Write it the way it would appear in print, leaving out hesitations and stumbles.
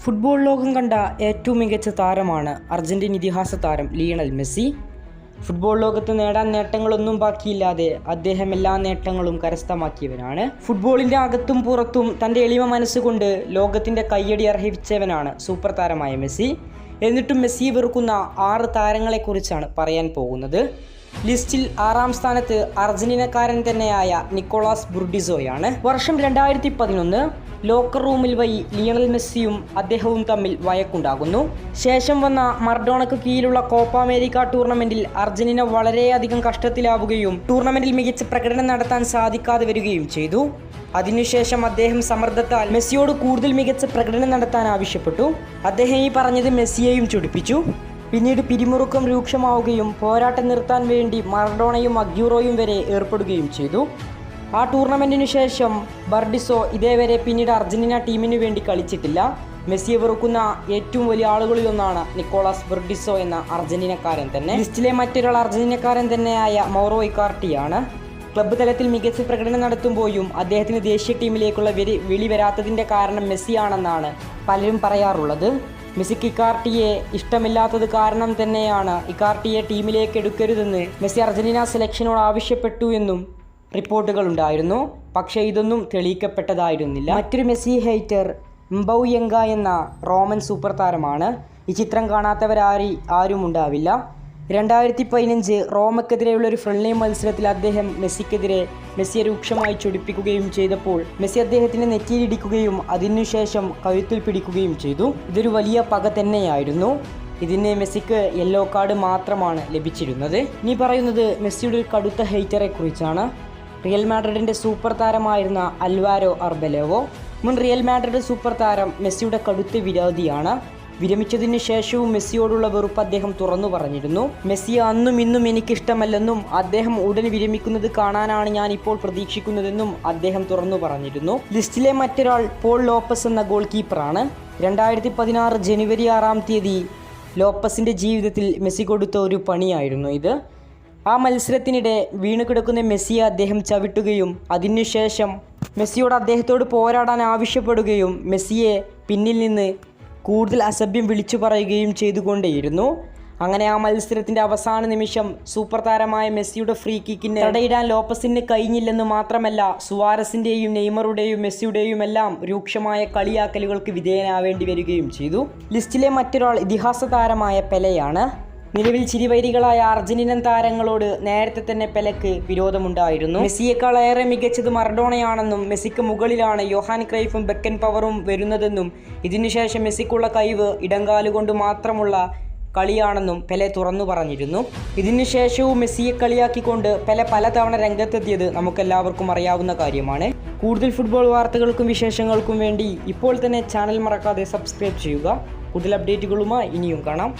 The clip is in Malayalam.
ഫുട്ബോൾ ലോകം കണ്ട ഏറ്റവും മികച്ച താരമാണ് അർജന്റീൻ ഇതിഹാസ താരം ലിയണൽ മെസ്സി. ഫുട്ബോൾ ലോകത്ത് നേടാൻ നേട്ടങ്ങളൊന്നും ബാക്കിയില്ലാതെ അദ്ദേഹം എല്ലാ നേട്ടങ്ങളും കരസ്ഥമാക്കിയവനാണ്. ഫുട്ബോളിൻ്റെ അകത്തും പുറത്തും തൻ്റെ എളിമ മനസ്സുകൊണ്ട് ലോകത്തിൻ്റെ കയ്യടി അർഹിച്ചവനാണ് സൂപ്പർ താരമായ മെസ്സി. എന്നിട്ടും മെസ്സിയെ വെറുക്കുന്ന 6 താരങ്ങളെക്കുറിച്ചാണ് പറയാൻ പോകുന്നത്. ലിസ്റ്റിൽ 6ാം സ്ഥാനത്ത് അർജന്റീനക്കാരൻ തന്നെയായ നിക്കോളാസ് ബുർഡിസോയാണ്. വർഷം 2011 ലോക്കർ റൂമിൽ വഴി ലിയണൽ മെസ്സിയും അദ്ദേഹവും തമ്മിൽ വഴക്കുണ്ടാകുന്നു. ശേഷം വന്ന മറഡോണയ്ക്ക് കീഴിലുള്ള കോപ്പ അമേരിക്ക ടൂർണമെന്റിൽ അർജന്റീന വളരെയധികം കഷ്ടത്തിലാവുകയും ടൂർണമെന്റിൽ മികച്ച പ്രകടനം നടത്താൻ സാധിക്കാതെ വരികയും ചെയ്തു. അതിനുശേഷം അദ്ദേഹം സമ്മർദ്ദത്താൽ മെസ്സിയോട് കൂടുതൽ മികച്ച പ്രകടനം നടത്താൻ ആവശ്യപ്പെട്ടു. അദ്ദേഹം ഈ പറഞ്ഞത് മെസ്സിയെയും ചൊടിപ്പിച്ചു. പിന്നീട് പിരിമുറുക്കം രൂക്ഷമാവുകയും പോരാട്ടം നിർത്താൻ വേണ്ടി മറഡോണയും അഗ്യൂറോയും വരെ ഏർപ്പെടുകയും ചെയ്തു. ആ ടൂർണമെൻറ്റിനു ശേഷം ബർഡിസോ ഇതേവരെ പിന്നീട് അർജന്റീന ടീമിനു വേണ്ടി കളിച്ചിട്ടില്ല. മെസ്സിയെ വെറുക്കുന്ന ഏറ്റവും വലിയ ആളുകളിലൊന്നാണ് നിക്കോളാസ് ബർഡിസോ എന്ന അർജന്റീനക്കാരൻ തന്നെ. ലിസ്റ്റിലെ മറ്റൊരാൾ അർജന്റീനക്കാരൻ തന്നെയായ മൗറോ ഇക്കാർട്ടിയാണ്. ക്ലബ്ബ് തലത്തിൽ മികച്ച പ്രകടനം നടത്തുമ്പോഴും അദ്ദേഹത്തിന് ദേശീയ ടീമിലേക്കുള്ള വിളി വരാത്തതിൻ്റെ കാരണം മെസ്സിയാണെന്നാണ് പലരും പറയാറുള്ളത്. മെസ്സിക്ക് ഇക്കാർട്ടിയെ ഇഷ്ടമില്ലാത്തത് കാരണം തന്നെയാണ് ഇക്കാർട്ടിയെ ടീമിലേക്ക് എടുക്കരുതെന്ന് മെസ്സി അർജന്റീന സെലക്ഷനോട് ആവശ്യപ്പെട്ടു എന്നും റിപ്പോർട്ടുകൾ ഉണ്ടായിരുന്നു. പക്ഷേ ഇതൊന്നും തെളിയിക്കപ്പെട്ടതായിരുന്നില്ല. മറ്റൊരു മെസ്സി ഹെയ്റ്റർ ംബൗയെങ്ക എന്ന റോമൻ സൂപ്പർ താരമാണ്. ഈ ചിത്രം കാണാത്തവരാരും ഉണ്ടാവില്ല. 2015 റോമക്കെതിരെയുള്ള ഒരു ഫ്രണ്ട്ലി മത്സരത്തിൽ അദ്ദേഹം മെസ്സിയെ രൂക്ഷമായി ചൊടിപ്പിക്കുകയും ചെയ്തപ്പോൾ മെസ്സി അദ്ദേഹത്തിൻ്റെ നെറ്റിയിലിടിക്കുകയും അതിനുശേഷം കഴുത്തിൽ പിടിക്കുകയും ചെയ്തു. ഇതൊരു വലിയ പക തന്നെയായിരുന്നു. ഇതിന് മെസ്സിക്ക് യെല്ലോ കാർഡ് മാത്രമാണ് ലഭിച്ചിരുന്നത്. ഇനി പറയുന്നത് മെസ്സിയുടെ ഒരു കടുത്ത ഹെയ്റ്ററെ കുറിച്ചാണ്. റിയൽ മാഡ്രിഡിൻ്റെ സൂപ്പർ താരമായിരുന്ന അൽവാരോ അർബെലോവോ. മുൻ റിയൽ മാഡ്രിഡ് സൂപ്പർ താരം മെസ്സിയുടെ കടുത്ത വിരോധിയാണ്. വിരമിച്ചതിന് ശേഷവും മെസ്സിയോടുള്ള വെറുപ്പ് അദ്ദേഹം തുറന്നു പറഞ്ഞിരുന്നു. മെസ്സിയെ അന്നും ഇന്നും എനിക്കിഷ്ടമല്ലെന്നും അദ്ദേഹം ഉടൻ വിരമിക്കുന്നത് കാണാനാണ് ഞാൻ ഇപ്പോൾ പ്രതീക്ഷിക്കുന്നതെന്നും അദ്ദേഹം തുറന്നു പറഞ്ഞിരുന്നു. ലിസ്റ്റിലെ മറ്റൊരാൾ പോൾ ലോപ്പസ് എന്ന ഗോൾ കീപ്പറാണ്. 2016 ജനുവരി 6-ാം തീയതി ലോപ്പസിൻ്റെ ജീവിതത്തിൽ മെസ്സി കൊടുത്ത ഒരു പണിയായിരുന്നു ഇത്. ആ മത്സരത്തിനിടെ വീണുകിടക്കുന്ന മെസ്സിയെ അദ്ദേഹം ചവിട്ടുകയും അതിനുശേഷം മെസ്സിയോട് അദ്ദേഹത്തോട് പോരാടാൻ ആവശ്യപ്പെടുകയും മെസ്സിയെ പിന്നിൽ നിന്ന് കൂടുതൽ അസഭ്യം വിളിച്ചു പറയുകയും ചെയ്തുകൊണ്ടേയിരുന്നു. അങ്ങനെ ആ മത്സരത്തിൻ്റെ അവസാന നിമിഷം സൂപ്പർ താരമായ മെസ്സിയുടെ ഫ്രീ കിക്കിന് തടയിടാൻ ലോപ്പസിന് കഴിഞ്ഞില്ലെന്ന് മാത്രമല്ല സുവാരസിൻ്റെയും നെയ്മറുടെയും മെസ്സിയുടെയും എല്ലാം രൂക്ഷമായ കളിയാക്കലുകൾക്ക് വിധേയനാവേണ്ടി വരികയും ചെയ്തു. ലിസ്റ്റിലെ മറ്റൊരാൾ ഇതിഹാസ താരമായ പെലെയാണ്. നിലവിൽ ചിരിവൈരികളായ അർജന്റീനൻ താരങ്ങളോട് നേരത്തെ തന്നെ പെലെക്ക് വിരോധമുണ്ടായിരുന്നു. മെസ്സിയേക്കാൾ ഏറെ മികച്ചത് മറഡോണയാണെന്നും മെസ്സിക്ക് മുകളിലാണ് യോഹാൻ ക്രൈഫും ബെക്കൻ പവറും വരുന്നതെന്നും ഇതിനുശേഷം മെസ്സിക്കുള്ള കഴിവ് ഇടങ്കാലുകൊണ്ട് മാത്രമുള്ള കളിയാണെന്നും പെലെ തുറന്നു പറഞ്ഞിരുന്നു. ഇതിനുശേഷവും മെസ്സിയെ കളിയാക്കിക്കൊണ്ട് പെലെ പലതവണ രംഗത്തെത്തിയത് നമുക്കെല്ലാവർക്കും അറിയാവുന്ന കാര്യമാണ്. കൂടുതൽ ഫുട്ബോൾ വാർത്തകൾക്കും വിശേഷങ്ങൾക്കും വേണ്ടി ഇപ്പോൾ തന്നെ ചാനൽ മറക്കാതെ സബ്സ്ക്രൈബ് ചെയ്യുക. കൂടുതൽ അപ്ഡേറ്റുകളുമായി ഇനിയും കാണാം.